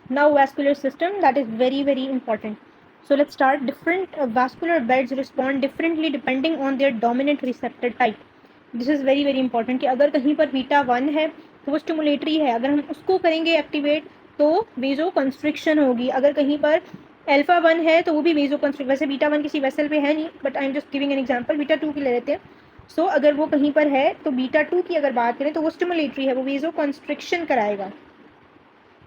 Now vascular system, that is very very important. So let's start. Different vascular beds respond differently depending on their dominant receptor type. This is very very important कि अगर कहीं पर beta 1 है तो वो stimulatory है, अगर हम उसको करेंगे एक्टिवेट तो वेजो कंस्ट्रिक्शन होगी. अगर कहीं पर अल्फा 1 है तो वो भी वेजो कंस्ट्रिक्ट, वैसे बीटा 1 किसी वेसल पे है नहीं, but I am just giving an example. Beta 2 की ले लेते हैं. सो अगर वो कहीं पर है तो बीटा 2 की अगर बात करें तो वो स्टिमुलेटरी है, वो वेजो कंस्ट्रिक्शन कराएगा.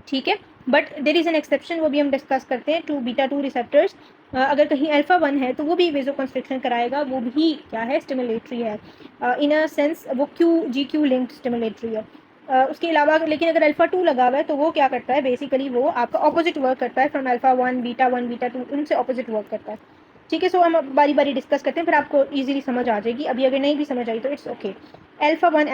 ठीक है, but there is an exception, वो भी हम डिस्कस करते हैं. टू बीटा 2 रिसेप्टर्स, अगर कहीं अल्फा 1 है तो वो भी वेजो कंस्ट्रिक्शन कराएगा, वो भी क्या है, स्टिमुलेटरी है. इन अ सेंस वो क्यू लिंक्ड स्टिमुलेटरी है. उसके अलावा लेकिन अगर अल्फा 2 लगा हुआ है तो वो क्या करता है, बेसिकली वो आपका ऑपोजिट वर्क करता है फ्रॉम अल्फा 1, बीटा 2 उनसे ऑपोजिट वर्क करता है. ठीक है, सो हम बारी बारी डिस्कस करते हैं, फिर आपको इजीली समझ आ जाएगी. अभी अगर नहीं भी समझ आई तो it's okay. Alpha 1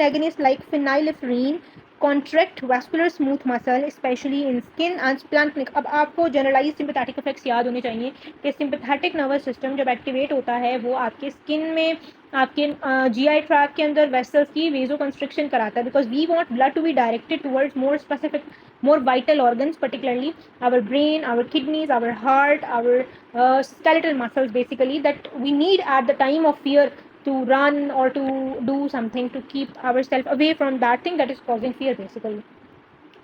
agonist like phenylephrine contract vascular smooth muscle specially in skin and splanchnic. अब आपको जनरलाइज सिंपैथेटिक इफेक्ट्स याद होने चाहिए कि सिंपैथेटिक नर्वस सिस्टम जब एक्टिवेट होता है वो आपके स्किन में, आपके जीआई ट्रैक के अंदर वेसल्स की वेजो कंस्ट्रिक्शन कराता है, because we want blood to be directed towards more specific, more vital organs, particularly our brain, our kidneys, our heart, our skeletal muscles, basically, that we need at the time of fear to run or to do something to keep ourselves away from that thing that is causing fear, basically.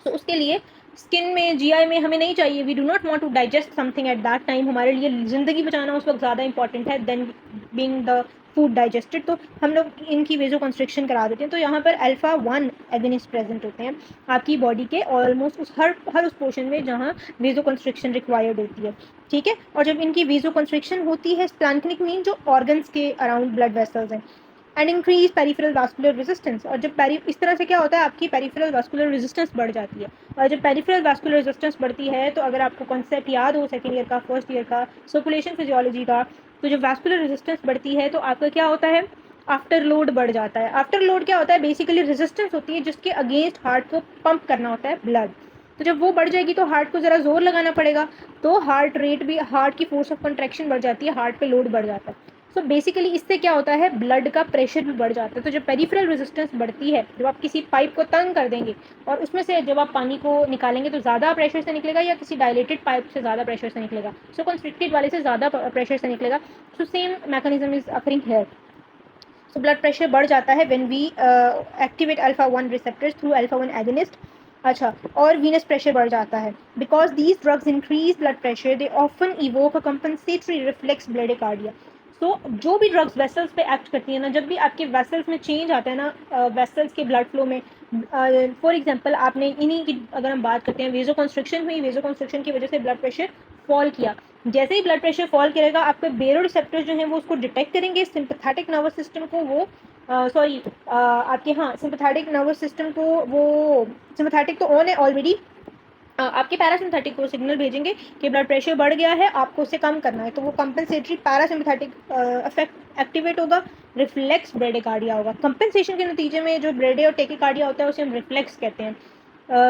So उसके लिए skin में, GI में हमें नहीं चाहिए, we do not want to digest something at that time. हमारे लिए ज़िंदगी बचाना उस वक्त ज़्यादा इंपॉर्टेंट है than being the food digested. तो हम लोग इनकी वेजो कंस्ट्रिक्शन करा देते हैं. तो यहाँ पर अल्फा 1 एगनिस्ट प्रेजेंट होते हैं आपकी बॉडी के ऑलमोस्ट उस हर उस पोर्शन में जहाँ वेजो कंस्ट्रिक्शन रिक्वायर्ड होती है. ठीक है, और जब इनकी वेजो कंस्ट्रिक्शन होती है, स्प्लैंक्निक मीन जो ऑर्गन्स के अराउंड ब्लड वेसल्स हैं, and increase peripheral vascular resistance. और जब इस तरह से क्या होता है, आपकी पेरिफेरल वास्कुलर रेजिस्टेंस बढ़ जाती है. और जब पेरिफेरल वास्कुलर रेजिस्टेंस बढ़ती है तो अगर आपको कॉन्सेप्ट याद हो सेकेंड ईयर का, फर्स्ट ईयर का सर्कुलेशन फिजियोलॉजी का, तो जब वास्कुलर रेजिस्टेंस बढ़ती है तो आपका क्या होता है, आफ्टर लोड बढ़ जाता है. आफ्टर लोड क्या होता है, बेसिकली रेजिस्टेंस होती है जिसके अगेंस्ट हार्ट को पंप करना होता है ब्लड. तो जब वो बढ़ जाएगी तो हार्ट को ज़रा जोर लगाना पड़ेगा, तो हार्ट रेट भी, हार्ट की फोर्स ऑफ कंट्रैक्शन बढ़ जाती है, हार्ट पे लोड बढ़ जाता है. सो बेसिकली इससे क्या होता है, ब्लड का प्रेशर भी बढ़ जाता है. तो जब पेरिफेरल रेजिस्टेंस बढ़ती है, जब आप किसी पाइप को तंग कर देंगे और उसमें से जब आप पानी को निकालेंगे तो ज़्यादा प्रेशर से निकलेगा या किसी डायलेटेड पाइप से ज़्यादा प्रेशर से निकलेगा, सो कंस्ट्रिक्टेड वाले से ज़्यादा प्रेशर से निकलेगा. So same mechanism is occurring here. So blood pressure बढ़ जाता है when we activate alpha 1 receptors through alpha 1 agonist. अच्छा, और वीनस प्रेशर बढ़ जाता है. Because these drugs increase blood pressure they often evoke a compensatory reflex bradycardia. तो जो भी ड्रग्स वेसल्स पे एक्ट करती है ना, जब भी आपके वेसल्स में चेंज आता है ना, वेसल्स के ब्लड फ्लो में, फॉर एग्जांपल आपने इन्हीं की अगर हम बात करते हैं, वेजो कंस्ट्रिक्शन हुई, वेजो कंस्ट्रिक्शन की वजह से ब्लड प्रेशर फॉल किया. जैसे ही ब्लड प्रेशर फॉल करेगा, आपके बेरो रिसेप्टर्स जो हैं वो उसको डिटेक्ट करेंगे, सिंपैथेटिक नर्वस सिस्टम को वो आपके, हाँ, सिंपैथेटिक नर्वस सिस्टम को वो, सिंपैथेटिक तो ऑन है ऑलरेडी, आपके पैरासिम्पैथेटिक को सिग्नल भेजेंगे कि ब्लड प्रेशर बढ़ गया है, आपको उसे कम करना है. तो वो कंपनसेटरी पैरासिम्पैथेटिक इफेक्ट एक्टिवेट होगा, रिफ्लेक्स ब्रेडिकार्डिया होगा. कंपनसेशन के नतीजे में जो ब्रेडे और टेकिकार्डिया होता है उसे हम रिफ्लेक्स कहते हैं.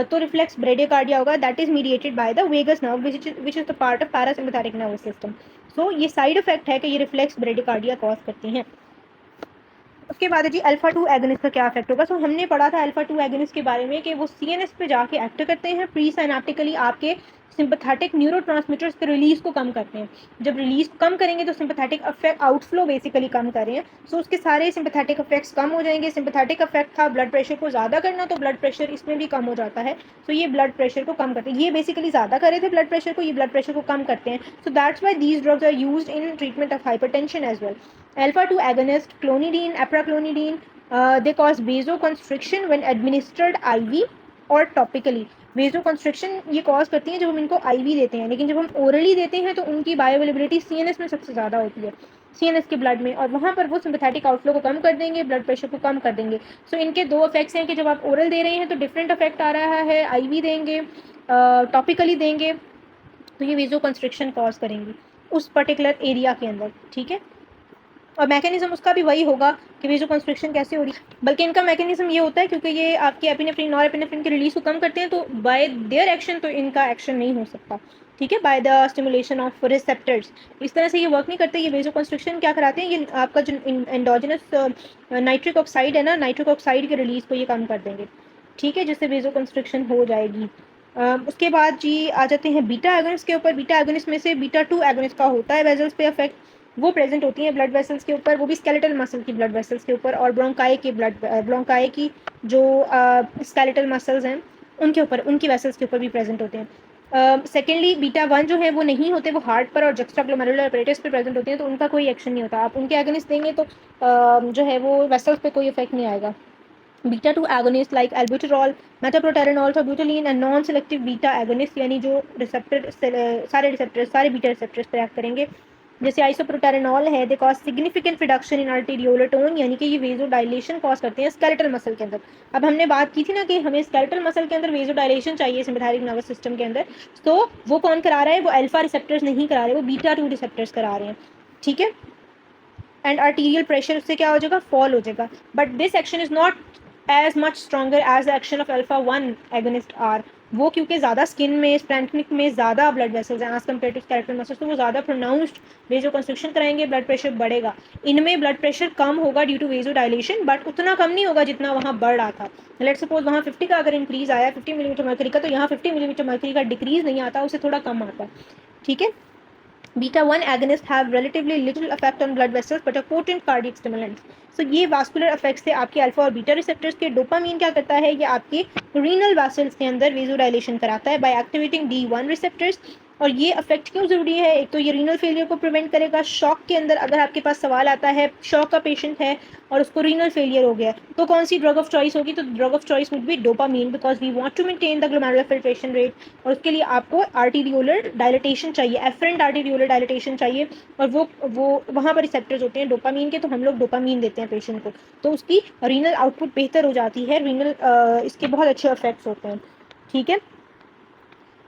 तो रिफ्लेक्स ब्रेडिकार्डिया होगा, that is mediated by the vagus nerve which is the part of parasympathetic nervous system. So ये साइड इफेक्ट है कि ये रिफ्लेक्स ब्रेडिकार्डिया कॉज करती हैं. उसके बाद जी अल्फा 2 एगोनिस्ट का क्या इफेक्ट होगा. सो हमने पढ़ा था अल्फा 2 एगोनिस्ट के बारे में कि वो सीएनएस पे जाके एक्ट करते हैं, प्री साइनेप्टिकली आपके सिंपैथेटिक न्यूरोट्रांसमीटर्स के रिलीज को कम करते हैं. जब रिलीज कम करेंगे तो सिंपैथेटिक इफेक्ट, आउटफ्लो बेसिकली कम कर रहे हैं. सो उसके सारे सिंपैथेटिक इफेक्ट्स कम हो जाएंगे. सिंपैथेटिक इफेक्ट था ब्लड प्रेशर को ज़्यादा करना, तो ब्लड प्रेशर इसमें भी कम हो जाता है. सो ये ब्लड प्रेशर को कम करते हैं, ये बेसिकली ज़्यादा कर रहे थे ब्लड प्रेशर को, ये ब्लड प्रेशर को कम करते हैं. So that's why these drugs are used in treatment of hypertension as well. Alpha 2 agonist, clonidine, apraclonidine, they cause vasoconstriction when administered IV और topically. वेजोकंस्ट्रिक्शन ये कॉज करती हैं जब हम इनको आईवी देते हैं, लेकिन जब हम ओरली देते हैं तो उनकी बायोअवेलेबिलिटी सीएनएस में सबसे ज़्यादा होती है, सीएनएस के ब्लड में, और वहाँ पर वो सिंपैथेटिक आउटफ्लो को कम कर देंगे, ब्लड प्रेशर को कम कर देंगे. सो इनके दो इफेक्ट्स हैं कि जब आप ओरल दे रहे हैं तो डिफरेंट इफेक्ट आ रहा है, आईवी देंगे, टॉपिकली देंगे तो ये वेजोकंस्ट्रिक्शन कॉज करेंगी उस पर्टिकुलर एरिया के अंदर. ठीक है, और मैकेनिज्म उसका भी वही होगा कि वेजो कंस्ट्रिक्शन कैसे हो रही है, बल्कि इनका मैकेनिज्म ये होता है क्योंकि ये आपकी एपिनेफ्रिन, नॉरएपिनेफ्रिन की रिलीज को कम करते हैं, तो बाय देयर एक्शन तो इनका एक्शन नहीं हो सकता. ठीक है, by the stimulation of receptors इस तरह से ये वर्क नहीं करते. ये वेजो कंस्ट्रिक्शन क्या कराते हैं, ये आपका जो एंडोजिनस नाइट्रिक ऑक्साइड है ना, नाइट्रिक ऑक्साइड के रिलीज को ये कम कर देंगे. ठीक है, जिससे वेजो कंस्ट्रिक्शन हो जाएगी. उसके बाद जी आ जाते हैं बीटा एगोनिस्ट के ऊपर। बीटा एगोनिस्ट में से बीटा 2 एगोनिस्ट का होता है वेजल्स पे इफेक्ट, वो प्रेजेंट होती हैं ब्लड वेसल्स के ऊपर, वो भी स्केलेटल मसल की ब्लड वेसल्स के ऊपर, और ब्रोंकाई की जो स्केलेटल मसल्स हैं उनके ऊपर, उनकी वेसल्स के ऊपर भी प्रेजेंट होते हैं। सेकेंडली बीटा 1 जो है वो नहीं होते, वो हार्ट पर और जक्स्टाग्लोमेरुलर apparatus पे प्रेजेंट होते हैं, तो उनका कोई एक्शन नहीं होता। आप उनके एगोनिस्ट देंगे तो जो है वो वेसल्स पे कोई इफेक्ट नहीं आएगा। Beta 2 agonist like albuterol, metaproterenol, terbutaline and non selective beta agonist, यानी जो सारे बीटा रिसेप्टर्स पर एक्ट करेंगे, जैसे आइसोप्रोटेरेनॉल है, they cause significant reduction in arteriolar tone, यानी कि ये वेजो डायलेशन कॉज करते हैं स्केलेटल मसल के अंदर। अब हमने बात की थी ना कि हमें स्केलेटल मसल के अंदर वेजो डायलेशन चाहिए सिम्पैथेटिक नर्वस सिस्टम के अंदर, तो वो कौन करा रहा है? वो अल्फा रिसेप्टर्स नहीं करा रहे, वो बीटा 2 रिसेप्टर्स करा रहे हैं, ठीक है। एंड आर्टीरियल प्रेशर उससे क्या हो जाएगा? फॉल हो जाएगा। But this action is not as much stronger as the action of alpha 1 agonist are. वो क्योंकि ज़्यादा स्किन में, स्प्लैंक्निक में ज़्यादा ब्लड वेसल्स हैं as compare to skeletal muscles, तो वो ज़्यादा प्रोनाउंस्ड वेजो कंस्ट्रिक्शन कराएंगे, ब्लड प्रेशर बढ़ेगा। इनमें ब्लड प्रेशर कम होगा due to vasodilation, but उतना कम नहीं होगा जितना वहाँ बढ़ रहा था। लेट सपोज वहाँ 50 का अगर इंक्रीज आया 50 मिलीमीटर मर्करी का, तो यहाँ 50 मिलीमीटर मर्करी का डिक्रीज नहीं आता, उससे थोड़ा कम आता है, ठीक है। Beta 1 agonists have relatively little effect on blood vessels but are potent cardiac stimulants. So ये vascular effects थे आपके अल्फा और बीटा रिसेप्टर्स के। डोपामीन क्या करता है? ये आपके रीनल वेसल्स के अंदर वेजोडाइलेशन कराता है बाय एक्टिवेटिंग D1 रिसेप्टर्स। और ये अफेक्ट क्यों ज़रूरी है? एक तो ये रीनल फेलियर को प्रिवेंट करेगा। शॉक के अंदर अगर आपके पास सवाल आता है, शॉक का पेशेंट है और उसको रीनल फेलियर हो गया, तो कौन सी ड्रग ऑफ चॉइस होगी? तो drug of choice would be dopamine, because we want to maintain the glomerular filtration rate, और उसके लिए आपको आर्टीरियोलर डायलिटेशन चाहिए, एफरेंट आर्टीरियोलर डायलिटेशन चाहिए, और वो वहाँ पर रिसेप्टर्स होते हैं डोपामीन के, तो हम लोग डोपामीन देते हैं पेशेंट को, तो उसकी रीनल आउटपुट बेहतर हो जाती है, रीनल इसके बहुत अच्छे इफेक्ट्स होते हैं, ठीक है।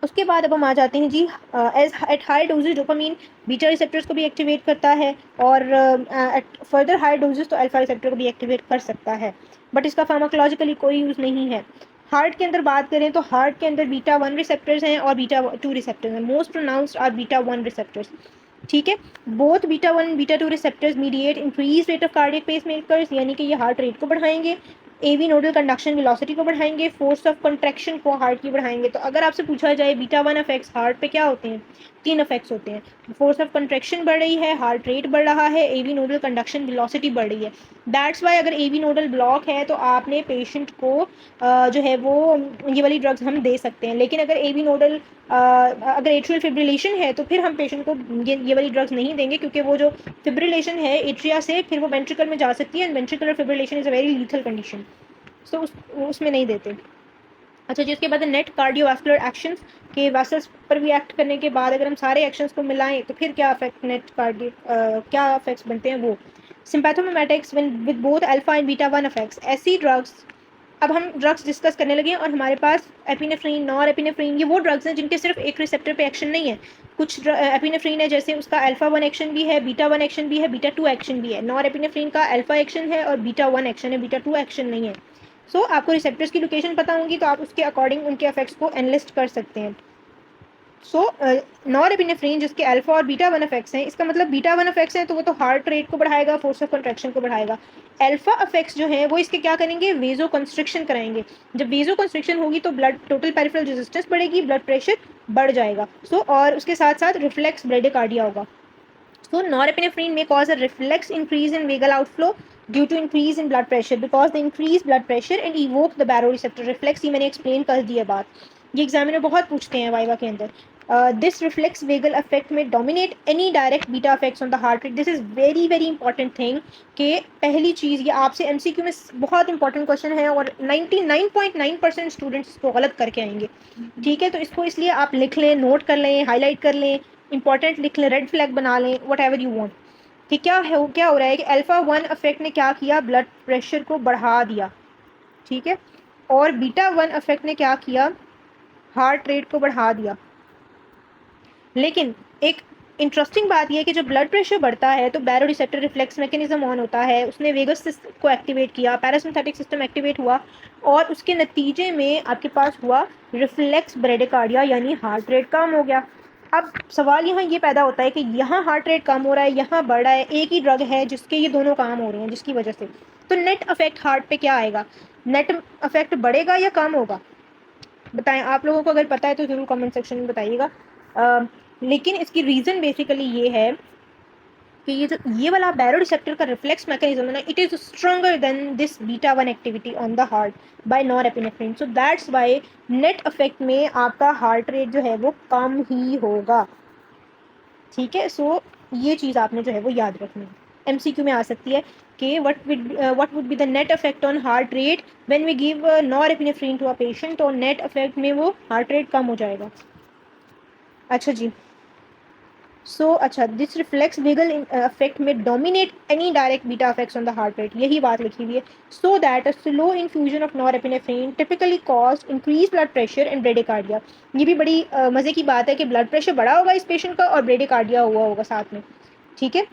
उसके बाद अब हम आ जाते हैं जी, as at high doses dopamine beta receptors को भी एक्टिवेट करता है, और एट फर्दर हाई डोजेज तो अल्फा रिसेप्टर को भी एक्टिवेट कर सकता है, बट इसका फार्माकोलॉजिकली कोई यूज़ नहीं है। हार्ट के अंदर बात करें तो हार्ट के अंदर बीटा 1 रिसेप्टर्स हैं और बीटा 2 रिसेप्टर्स हैं। Most pronounced are beta 1 receptors, ठीक है। Both beta 1 beta 2 receptors mediate increase rate of cardiac pace makers, यानी कि ये हार्ट रेट को बढ़ाएंगे, एवी नोडल कंडक्शन वेलोसिटी को बढ़ाएंगे, फोर्स ऑफ कंट्रैक्शन को हार्ट की बढ़ाएंगे। तो अगर आपसे पूछा जाए बीटा 1 इफेक्ट्स हार्ट पे क्या होते हैं, 3 इफेक्ट्स होते हैं। फोर्स ऑफ कंट्रैक्शन बढ़ रही है, हार्ट रेट बढ़ रहा है, एवी नोडल कंडक्शन वेलोसिटी बढ़ रही है। दैट्स वाई अगर एवी नोडल ब्लॉक है तो आपने पेशेंट को जो है वो ये वाली ड्रग्स हम दे सकते हैं, लेकिन अगर एवी नोडल अगर एट्रियल फिब्रिलेशन है तो फिर हम पेशेंट को ये वाली ड्रग्स नहीं देंगे, क्योंकि वो जो फिब्रिलेशन है एट्रिया से फिर वो वेंट्रिकल में जा सकती है, and ventricular fibrillation is a very lethal condition, so उसमें नहीं देते। अच्छा जी, उसके बाद नेट कार्डियोवास्कुलर एक्शंस के वेसल्स पर भी एक्ट करने के बाद अगर हम सारे एक्शंस को मिलाएं तो फिर क्या अफेक्ट नेट कार्डियो क्या इफेक्ट्स बनते हैं? वो sympathomimetics with both alpha and beta 1 effects. ऐसी ड्रग्स, अब हम ड्रग्स डिस्कस करने लगे हैं और हमारे पास एपिनेफ्रीन, नॉर एपिनेफ्रीन, ये वो ड्रग्स हैं जिनके सिर्फ एक रिसेप्टर पे एक्शन नहीं है। कुछ एपिनेफ्रीन है जैसे उसका अल्फा 1 एक्शन भी है, बीटा 1 एक्शन भी है, बीटा 2 एक्शन भी है। नॉर एपिनेफ्रीन का अल्फा एक्शन है और बीटा 1 एक्शन है, बीटा 2 एक्शन नहीं है। सो आपको रिसेप्टर्स की लोकेशन पता होंगी तो आप उसके अकॉर्डिंग उनके इफेक्ट्स को एनालिस्ट कर सकते हैं। सो नॉरएपिनेफ्रीन जिसके अल्फा और बीटा 1 इफेक्ट्स हैं, इसका मतलब बीटा 1 इफेक्ट्स हैं तो वो तो हार्ट रेट को बढ़ाएगा, फोर्स ऑफ कंट्रैक्शन को बढ़ाएगा। अल्फा इफेक्ट्स जो हैं वो इसके क्या करेंगे? वेजो कंस्ट्रिक्शन कराएंगे। जब वेजो कंस्ट्रिक्शन होगी तो ब्लड टोटल पेरिफेरल रेजिस्टेंस बढ़ेगी, ब्लड प्रेशर बढ़ जाएगा। और उसके साथ साथ रिफ्लेक्स ब्रेडिकार्डिया होगा। So norepinephrine may cause a reflex increase in vagal outflow due to increase in blood pressure, because they increase blood pressure and evoke the baroreceptor reflex। ये मैंने explain कर दिया बात, ये एग्जामिनर बहुत पूछते हैं वाइवा के अंदर। दिस रिफ्लेक्स वेगल इफेक्ट में dominate any direct beta effects on the heart rate. This is very very important thing कि पहली चीज़ ये आपसे एमसीक्यू में बहुत इंपॉर्टेंट क्वेश्चन है और 99.9% स्टूडेंट्स इसको गलत करके आएंगे, ठीक है। तो इसको इसलिए आप लिख लें, नोट कर लें, हाईलाइट कर लें, इंपॉर्टेंट लिख लें, रेड फ्लैग बना लें, वट एवर यू वॉन्ट, कि क्या हो रहा है कि अल्फा 1 इफेक्ट ने क्या किया? ब्लड प्रेशर को बढ़ा दिया, ठीक है। और बीटा 1 इफेक्ट ने क्या किया? हार्ट रेट को बढ़ा दिया। लेकिन एक इंटरेस्टिंग बात यह है कि जब ब्लड प्रेशर बढ़ता है तो बैरोरिसेप्टर रिफ्लेक्स मैकेनिज्म ऑन होता है, उसने वेगस को एक्टिवेट किया, पैरासिम्पैथिक सिस्टम एक्टिवेट हुआ, और उसके नतीजे में आपके पास हुआ रिफ्लेक्स ब्रेडिकार्डिया, यानी हार्ट रेट कम हो गया। अब सवाल यहाँ ये पैदा होता है कि यहाँ हार्ट रेट कम हो रहा है, यहाँ बढ़ रहा है, एक ही ड्रग है जिसके ये दोनों काम हो रहे हैं, जिसकी वजह से तो नेट अफेक्ट हार्ट पे क्या आएगा? नेट अफेक्ट बढ़ेगा या कम होगा? बताएं, आप लोगों को अगर पता है तो ज़रूर कमेंट सेक्शन में बताइएगा। लेकिन इसकी रीज़न बेसिकली ये है कि ये जो ये वाला बैरो रिसेप्टर का रिफ्लेक्स मैकेनिज्म है ना, it is stronger than this beta one activity on the heart by norepinephrine. So that's Y net effect में आपका हार्ट रेट जो है वो कम ही होगा। ठीक है, सो ये चीज़ आपने जो है वो याद रखनी है। MCQ में आ सकती है कि what would be the net effect on heart rate when we give norepinephrine to a patient, और नेट इफेक्ट में वो हार्ट रेट कम हो जाएगा। अच्छा जी, अच्छा, दिस रिफ्लेक्स वेगल इफेक्ट में dominate any direct beta effects on the heart rate, यही बात लिखी हुई है। So that a slow infusion of norepinephrine typically cause increase blood pressure and bradycardia. ये भी बड़ी मज़े की बात है कि ब्लड प्रेशर बढ़ा होगा इस पेशेंट का और ब्रेडिकार्डिया हुआ होगा साथ में। ठीक है,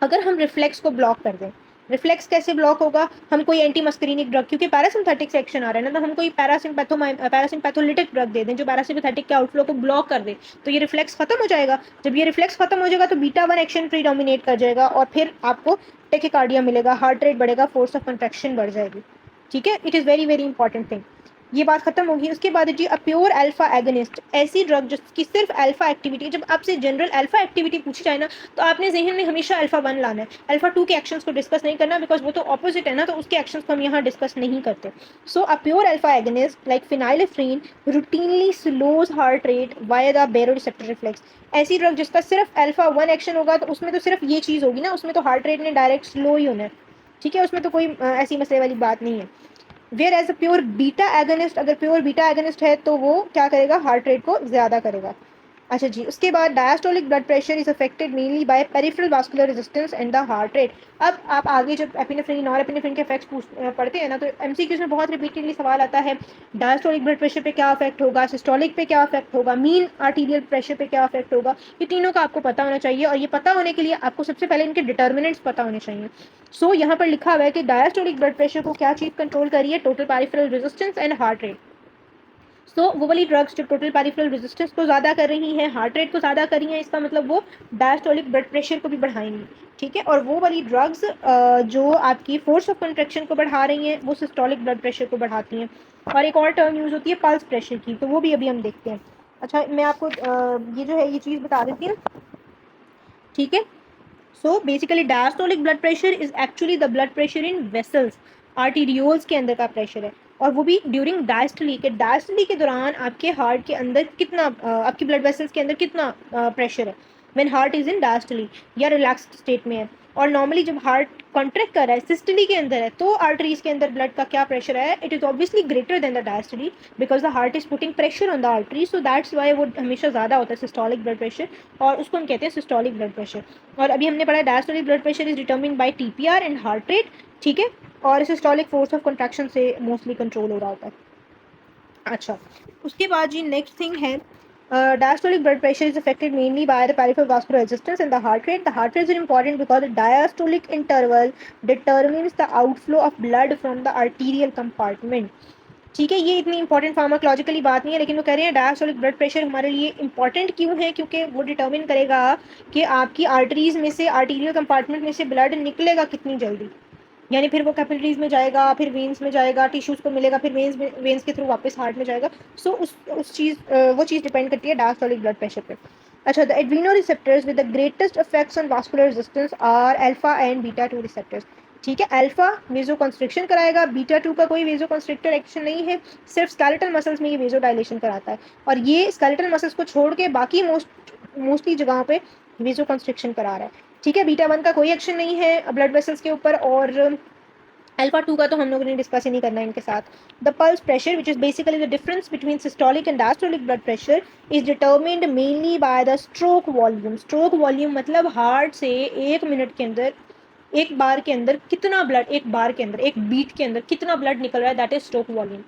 अगर हम रिफ्लेक्स को ब्लॉक कर दें, रिफ्लेक्स कैसे ब्लॉक होगा, हम कोई एंटी मस्करीनिक ड्रग, क्योंकि पैरासिम्पैथिक से एक्शन आ रहा है ना, तो हम कोई पैरासिम्पैथोलिटिक ड्रग दे दें जो पैरासिम्पैथिक के आउटफ्लो को ब्लॉक कर दे, तो ये रिफ्लेक्स खत्म हो जाएगा। जब ये रिफ्लेक्स खत्म हो जाएगा तो बीटा वन एक्शन प्रीडोमिनेट कर जाएगा और फिर आपको टेकिकार्डिया मिलेगा, हार्ट रेट बढ़ेगा, फोर्स ऑफ कंट्रैक्शन बढ़ जाएगी। ठीक है, it is very very important thing. ये बात खत्म होगी। उसके बाद जी अ प्योर अल्फा एगनिस्ट, ऐसी ड्रग जिसकी सिर्फ अल्फा एक्टिविटी, जब आपसे जनरल अल्फा एक्टिविटी पूछी जाए ना तो आपने जहन में हमेशा अल्फा वन लाना है, अल्फा टू के एक्शंस को डिस्कस नहीं करना, बिकॉज वो तो ऑपोजिट है ना, तो उसके एक्शंस को हम यहाँ डिस्कस नहीं करते। So a pure alpha agonist like phenylephrine routinely slows heart rate via the baroreceptor reflex. ऐसी ड्रग जिसका सिर्फ अल्फा वन एक्शन होगा तो उसमें तो सिर्फ ये चीज़ होगी ना, उसमें तो हार्ट रेट ने डायरेक्ट स्लो ही होना है। ठीक है, उसमें तो कोई ऐसी मसले वाली बात नहीं है। Whereas a pure beta agonist, अगर प्योर बीटा एगनिस्ट है तो वो क्या करेगा, हार्ट रेट को ज़्यादा करेगा। अच्छा जी, उसके बाद diastolic blood pressure is affected mainly by peripheral vascular resistance and the heart rate. अब आप आगे जब एपिनेफ्रिन और एपिनेफ्रिन के इफेक्ट्स पढ़ते हैं ना, तो MCQs में बहुत रिपीटेडली सवाल आता है डायस्टोलिक ब्लड प्रेशर पे क्या इफेक्ट होगा, सिस्टोलिक पे क्या इफेक्ट होगा, मीन आर्टीरियल प्रेशर पे क्या इफेक्ट होगा। ये तीनों का आपको पता होना चाहिए, और ये पता होने के लिए आपको सबसे पहले इनके डिटर्मिनेंट्स पता होने चाहिए। सो यहाँ पर लिखा हुआ है कि डायस्टोलिक ब्लड प्रेशर को क्या चीज़ कंट्रोल करी है, total peripheral resistance and heart rate. So वो वाली ड्रग्स जो टोटल पेरिफेरल रेजिस्टेंस को ज़्यादा कर रही हैं, हार्ट रेट को ज़्यादा कर रही हैं, इसका मतलब वो डायस्टोलिक ब्लड प्रेशर को भी बढ़ाएंगी। ठीक है, और वो वाली ड्रग्स जो आपकी फोर्स ऑफ कंट्रैक्शन को बढ़ा रही हैं वो सिस्टोलिक ब्लड प्रेशर को बढ़ाती हैं। और एक और टर्म यूज़ होती है पल्स प्रेशर की, तो वो भी अभी हम देखते हैं। अच्छा, मैं आपको ये जो है ये चीज़ बता देती हूँ। ठीक है, so basically diastolic blood pressure is actually the blood pressure in vessels, arterioles के अंदर का प्रेशर है, और वो भी ड्यूरिंग डायस्टली के, डायस्टली के दौरान आपके हार्ट के अंदर कितना आपकी ब्लड वेसल्स के अंदर कितना प्रेशर है when heart is in diastole या रिलैक्स स्टेट में है। और नॉर्मली जब हार्ट कॉन्ट्रैक्ट कर रहा है, सिस्टली के अंदर है, तो आर्टरीज के अंदर ब्लड का क्या प्रेशर है, it is obviously greater than the diastole, because the heart is putting pressure on the artery, so that's Y वो हमेशा ज़्यादा होता है सिस्टोलिक ब्लड प्रेशर, और उसको हम कहते हैं सिस्टोलिक ब्लड प्रेशर। और अभी हमने पढ़ा diastolic blood pressure is determined by TPR and heart rate. ठीक है, और सिस्टोलिक फोर्स ऑफ कंट्रैक्शन से मोस्टली कंट्रोल हो रहा होता है। अच्छा, उसके बाद जी नेक्स्ट थिंग है diastolic blood pressure is affected mainly by the peripheral vascular resistance and the heart rate. The heart rate is important because the diastolic interval determines the outflow of blood from the arterial compartment. ठीक है, ये इतनी important pharmacologically बात नहीं है, लेकिन वो कह रहे हैं डायस्टोलिक ब्लड प्रेशर हमारे लिए इंपॉर्टेंट क्यों है, क्योंकि वो डिटर्मिन करेगा कि आपकी आर्टरीज में से, आर्टीरियल कंपार्टमेंट में से ब्लड निकलेगा कितनी जल्दी, यानी फिर वो कैपिलरीज में जाएगा, फिर वेन्स में जाएगा, टिश्यूज को मिलेगा, फिर वेन्स के थ्रू वापस हार्ट में जाएगा। सो वो चीज़ डिपेंड करती है डायस्टोलिक ब्लड प्रेशर पे। अच्छा, the Adreno receptors with the greatest effects on vascular resistance R alpha and beta 2 receptors. ठीक है, अल्फा वेजो कंस्ट्रिक्शन कराएगा, बीटा 2 का कोई वेजो कंस्ट्रिक्टर एक्शन नहीं है, सिर्फ स्केलेटल मसल्स में ये वेजो डायलेशन कराता है, और ये स्केलेटल मसल्स को छोड़ के बाकी मोस्टली जगहों पे वेजो कंस्ट्रिक्शन करा रहा है। ठीक है, बीटा 1 का कोई एक्शन नहीं है ब्लड वेसल्स के ऊपर, और अल्फा 2 का तो हम लोगों ने डिस्कस ही नहीं करना है इनके साथ। The pulse pressure which is basically the difference between systolic and diastolic blood pressure is determined mainly by the stroke volume. Stroke volume मतलब हार्ट से एक मिनट के अंदर, एक बार के अंदर कितना ब्लड, एक बार के अंदर, एक बीट के अंदर कितना ब्लड निकल रहा है, दैट इज स्ट्रोक वॉल्यूम।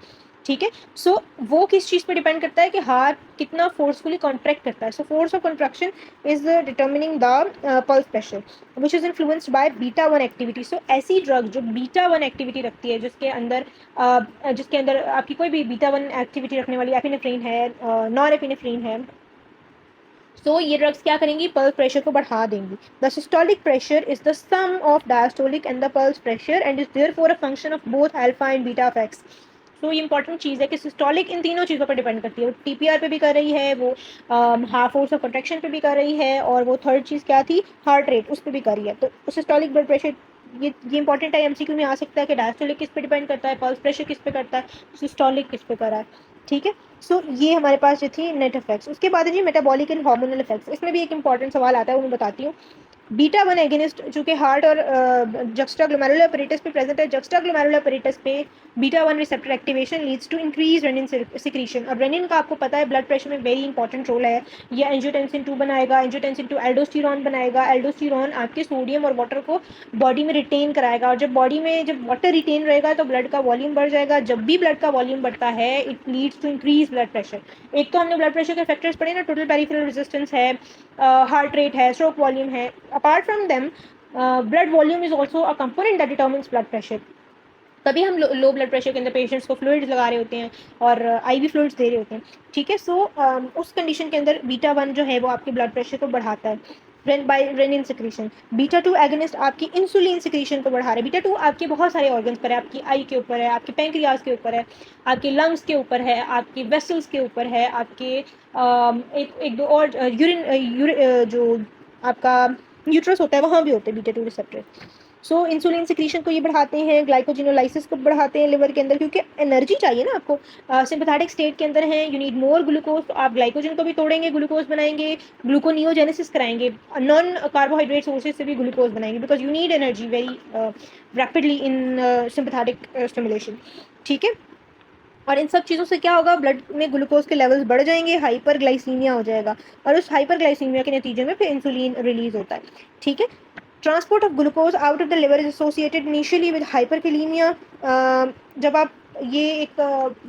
ठीक है, सो वो किस चीज़ पे डिपेंड करता है कि हार्ट कितना फोर्सफुली कॉन्ट्रैक्ट करता है। So force of contraction is determining the pulse pressure which is influenced by beta 1 activity. So ऐसी ड्रग जो बीटा 1 एक्टिविटी रखती है, जिसके अंदर आपकी कोई भी बीटा 1 एक्टिविटी रखने वाली एपिनेफ्रिन है, नॉरएपिनेफ्रिन है, सो ये ड्रग्स क्या करेंगी, पल्स प्रेशर को बढ़ा देंगी। The systolic pressure is the sum of diastolic and the pulse pressure and is therefore a function of both alpha and beta effects. So ये इंपॉर्टेंट चीज़ है कि सिस्टोलिक इन तीनों चीज़ों पर डिपेंड करती है। वो टीपीआर पे भी कर रही है, वो हाफ फोर्स ऑफ कंट्रैक्शन पे भी कर रही है, और वो थर्ड चीज़ क्या थी, हार्ट रेट, उस पर भी कर रही है। तो सिस्टोलिक ब्लड प्रेशर ये इंपॉर्टेंट है, एमसीक्यू में आ सकता है कि डायस्टोलिक किस पे डिपेंड करता है, पल्स प्रेशर किस पे करता है, सिस्टोलिक किस पे करा है। ठीक है, सो ये हमारे पास जो थी नेट इफेक्ट्स। उसके बाद है जी मेटाबॉलिक एंड हार्मोनल इफेक्ट्स। इसमें भी एक इंपॉर्टेंट सवाल आता है, वो मैं बताती हूँ। बीटा वन एगेनिस्ट जो कि हार्ट और जक्स्टा ग्लोमेरुलर अपरेटस पे प्रेजेंट है, जक्स्टा ग्लोमेरुलर अपरेटस पे beta one receptor activation leads to increase renin secretion. और रेनिन का आपको पता है ब्लड प्रेशर में वेरी इंपॉर्टेंट रोल है। ये एंजियोटेंसिन 2 बनाएगा, एंजियोटेंसिन 2 एल्डोस्टेरॉन बनाएगा, एल्डोस्टेरॉन आपके सोडियम और वाटर को बॉडी में रिटेन कराएगा, और जब बॉडी में जब वाटर रिटेन रहेगा तो ब्लड का वॉल्यूम बढ़ जाएगा। जब भी ब्लड का वॉल्यूम बढ़ता है it leads to increase blood pressure. एक तो हमने ब्लड प्रेशर के फैक्टर्स पढ़े ना, टोटल पेरिफेरल रेजिस्टेंस है, हार्ट रेट है, स्ट्रोक वॉल्यूम है। Apart from them blood volume is also a component that determines blood pressure. तभी हम लो ब्लड प्रेशर के अंदर पेशेंट्स को फ्लूइड्स लगा रहे होते हैं और आईवी फ्लूइड्स दे रहे होते हैं। ठीक है, सो उस कंडीशन के अंदर बीटा वन जो है वो आपके ब्लड प्रेशर को बढ़ाता है by renin secretion. Beta two agonist आपकी इंसुलिन सिक्रीशन को बढ़ा रहा है। बीटा टू आपके बहुत सारे ऑर्गन्स पर है, आपकी आई के ऊपर है, आपके पैंक्रियाज के ऊपर है, आपके लंग्स के ऊपर है, आपके वेसल्स के ऊपर है, आपके एक दो और यूरिन जो आपका यूट्रस होता है वहाँ भी होते हैं बीटा टू रिसेप्टर। सो इंसुलिन सिक्रीशन को ये बढ़ाते हैं, ग्लाइकोजिनोलाइसिस को बढ़ाते हैं लिवर के अंदर, क्योंकि एनर्जी चाहिए ना आपको। सिंपैथेटिक स्टेट के अंदर है, यू नीड मोर ग्लूकोज, तो आप ग्लाइकोजन को भी तोड़ेंगे, ग्लूकोज बनाएंगे, ग्लूकोनियोजेनेसिस कराएंगे, नॉन कार्बोहाइड्रेट सोर्सेज से भी ग्लूकोज बनाएंगे, because you need energy very rapidly in sympathetic stimulation. ठीक है, और इन सब चीज़ों से क्या होगा, ब्लड में ग्लूकोज के लेवल्स बढ़ जाएंगे, हाइपरग्लाइसीमिया हो जाएगा, और उस हाइपरग्लाइसीमिया के नतीजे में फिर इंसुलिन रिलीज होता है। ठीक है, transport of glucose out of the liver is associated initially with hyperkalaemia. जब आप ये एक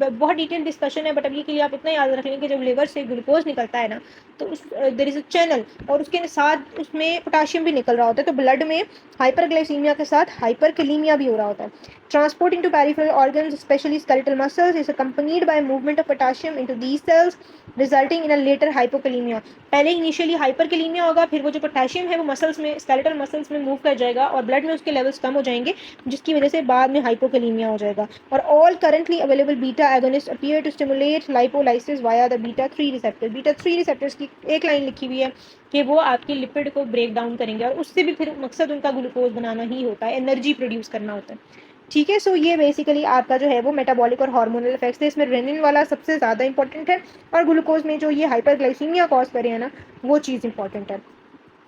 बहुत डिटेल डिस्कशन है, बट अभी के लिए आप इतना याद रख लेंगे, जब लिवर से ग्लूकोज निकलता है ना तो उस देयर इज अ चैनल, और उसके साथ उसमें पोटाशियम भी निकल रहा होता है, तो ब्लड में हाइपरग्लाइसीमिया के साथ हाइपरकैलेमिया भी हो रहा होता है। Transport into peripheral organs, especially skeletal muscles, is accompanied by movement of potassium into these cells, resulting in a later hypokalemia. पहले इनिशियली हाइपरकैलेमिया होगा, फिर वो जो पोटेशियम है वो मसल्स में, स्केलेटल मसल्स में मूव कर जाएगा और ब्लड में उसके लेवल्स कम हो जाएंगे, जिसकी वजह से बाद में हाइपोकैलेमिया हो जाएगा। और all currently available beta agonist appear to stimulate lipolysis via the beta 3 receptor. Beta 3 receptors की एक लाइन लिखी हुई है कि वो आपकी लिपिड को ब्रेक डाउन करेंगे, और उससे भी फिर मकसद उनका ग्लूकोज बनाना ही होता है, एनर्जी प्रोड्यूस करना होता है। ठीक है, सो ये बेसिकली आपका जो है वो मेटाबॉलिक और हार्मोनल इफेक्ट्स है। इसमें रेनिन वाला सबसे ज़्यादा इंपॉर्टेंट है, और ग्लूकोज में जो ये हाइपरग्लाइसीमिया कॉज करे हैं ना, वो चीज़ इंपॉर्टेंट है।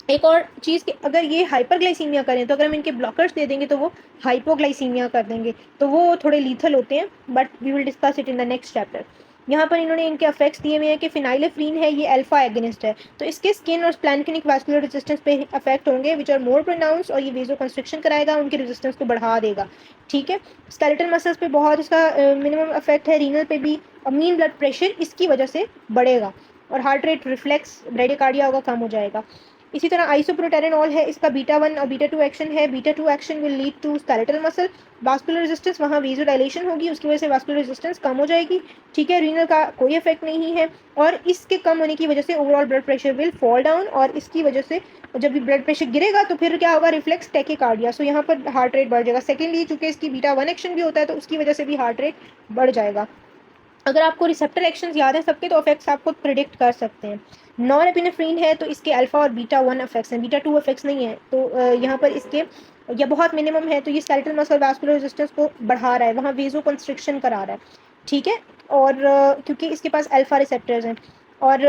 एक और चीज़ कि अगर ये हाइपरग्लाइसीमिया करें तो अगर हम इनके ब्लॉकर्स दे देंगे तो वो हाइपोग्लाइसीमिया कर देंगे, तो वो थोड़े लीथल होते हैं, but we will discuss it in the next chapter. यहाँ पर इन्होंने इनके इफेक्ट्स दिए हुए हैं कि फिनाइलेफ्रीन है, ये अल्फा एगनिस्ट है, तो इसके स्किन और स्प्लैंक्निक वास्कुलर रेजिस्टेंस पे अफेक्ट होंगे विच आर मोर प्रोनाउंस, और ये वेजो कंस्ट्रिक्शन कराएगा, उनके रेजिस्टेंस को बढ़ा देगा। ठीक है, स्केलेटल मसल्स पे बहुत इसका मिनिमम इफेक्ट है, रीनल पे भी, और मीन ब्लड प्रेशर इसकी वजह से बढ़ेगा, और हार्ट रेट, रिफ्लेक्स, ब्रेडिकार्डिया होगा, कम हो जाएगा। इसी तरह आइसोप्रोटेरेनॉल है, इसका बीटा वन और बीटा टू एक्शन है। Beta two action will lead to skeletal muscle vascular resistance, वहाँ वेजोडाइलेशन होगी, उसकी वजह से वास्कुलर रेजिस्टेंस कम हो जाएगी। ठीक है, रीनल का कोई इफेक्ट नहीं है, और इसके कम होने की वजह से overall blood pressure will fall down, और इसकी वजह से जब भी ब्लड प्रेशर गिरेगा तो फिर क्या होगा, रिफ्लेक्स टैकीकार्डिया, सो यहाँ पर हार्ट रेट बढ़ जाएगा। सेकेंडली चूंकि इसकी बीटा वन एक्शन भी होता है तो उसकी वजह से भी हार्ट रेट बढ़ जाएगा। अगर आपको रिसेप्टर एक्शंस याद है सबके, तो इफेक्ट्स आपको प्रिडिक्ट कर सकते हैं। नॉन एपिनेफ्रीन है तो इसके अल्फा और बीटा वन इफेक्ट्स हैं, बीटा टू इफेक्ट्स नहीं है, तो यहाँ पर इसके या बहुत मिनिमम है, तो ये स्केलेटल मसल वास्कुलर रेजिस्टेंस को बढ़ा रहा है, वहाँ वेजो कंस्ट्रिक्शन करा रहा है। ठीक है, और क्योंकि इसके पास अल्फा रिसेप्टर्स हैं, और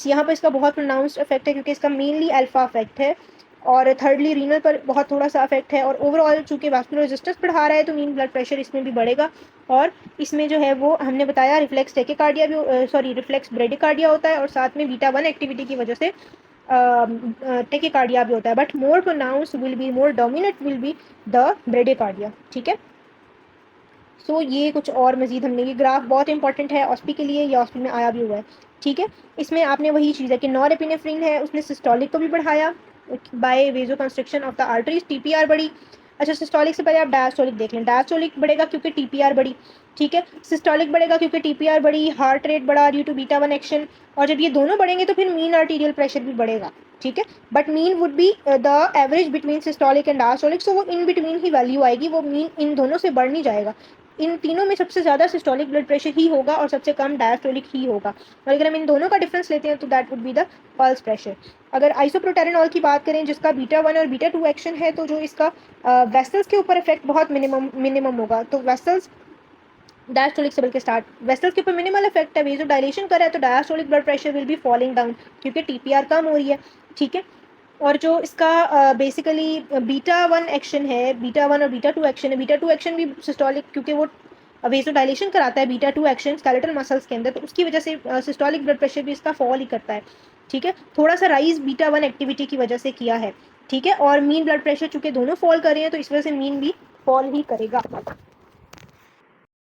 यहाँ पर इसका बहुत प्रोनाउंस्ड इफेक्ट है क्योंकि इसका मेनली अल्फा इफेक्ट है, और थर्डली रीनल पर बहुत थोड़ा सा इफेक्ट है, और ओवरऑल चूंकि वास्कुलर रेजिस्टेंस बढ़ा रहा है तो मीन ब्लड प्रेशर इसमें भी बढ़ेगा, और इसमें जो है वो हमने बताया रिफ्लेक्स टैकीकार्डिया भी रिफ्लेक्स ब्रेडिकार्डिया होता है, और साथ में बीटा वन एक्टिविटी की वजह से टैकीकार्डिया भी होता है, but more pronounce will be, more dominant will be the bradycardia. ठीक है, सो ये कुछ और मजीद हमने, ये ग्राफ बहुत इंपॉर्टेंट है ऑस्पी के लिए, ये ऑस्पी में आया भी हुआ है। ठीक है, इसमें आपने वही चीज़ है कि नॉरएपिनेफ्रिन है, उसने सिस्टोलिक को भी बढ़ाया by vasoconstriction of the arteries, TPR बढ़ी। अच्छा, सिस्टोलिक से पहले आप डायस्टोलिक देख लें। डायस्टोलिक बढ़ेगा क्योंकि टीपीआर बढ़ी। ठीक है, सिस्टोलिक बढ़ेगा क्योंकि टीपीआर बढ़ी, हार्ट रेट बढ़ा due to beta one action, और जब ये दोनों बढ़ेंगे तो फिर मीन आर्टीरियल प्रेशर भी बढ़ेगा। ठीक है, but mean would be the average between systolic and diastolic, so वो इन बिटवीन ही वैल्यू आएगी, वो मीन इन दोनों से बढ़ नहीं जाएगा। इन तीनों में सबसे ज़्यादा सिस्टोलिक ब्लड प्रेशर ही होगा और सबसे कम डायस्टोलिक ही होगा। और अगर हम इन दोनों का डिफरेंस लेते हैं तो that would be the pulse pressure. अगर आइसोप्रोटेरेनॉल की बात करें जिसका बीटा 1 और बीटा 2 एक्शन है, तो जो इसका वेसल्स के ऊपर इफेक्ट बहुत मिनिमम होगा। तो वेसल्स डायस्टोलिक से बल्कि स्टार्ट वेसल्स के ऊपर मिनिमल इफेक्ट है, वेजो डायलेशन कर रहा है, तो diastolic blood pressure will be falling down क्योंकि टीपीआर कम हो रही है। ठीक है। और जो इसका बेसिकली बीटा 1 एक्शन है, बीटा 1 और बीटा 2 एक्शन है, बीटा 2 एक्शन भी सिस्टोलिक क्योंकि वो वेजो डायलेशन कराता है, बीटा 2 एक्शन स्केलेटल मसल्स के अंदर, तो उसकी वजह से सिस्टोलिक ब्लड प्रेशर भी इसका फॉल ही करता है। ठीक है। थोड़ा सा राइज बीटा 1 एक्टिविटी की वजह से किया है। ठीक है। और मीन ब्लड प्रेशर चूंकि दोनों फॉल कर रहे हैं तो इस वजह से मीन भी फॉल ही करेगा।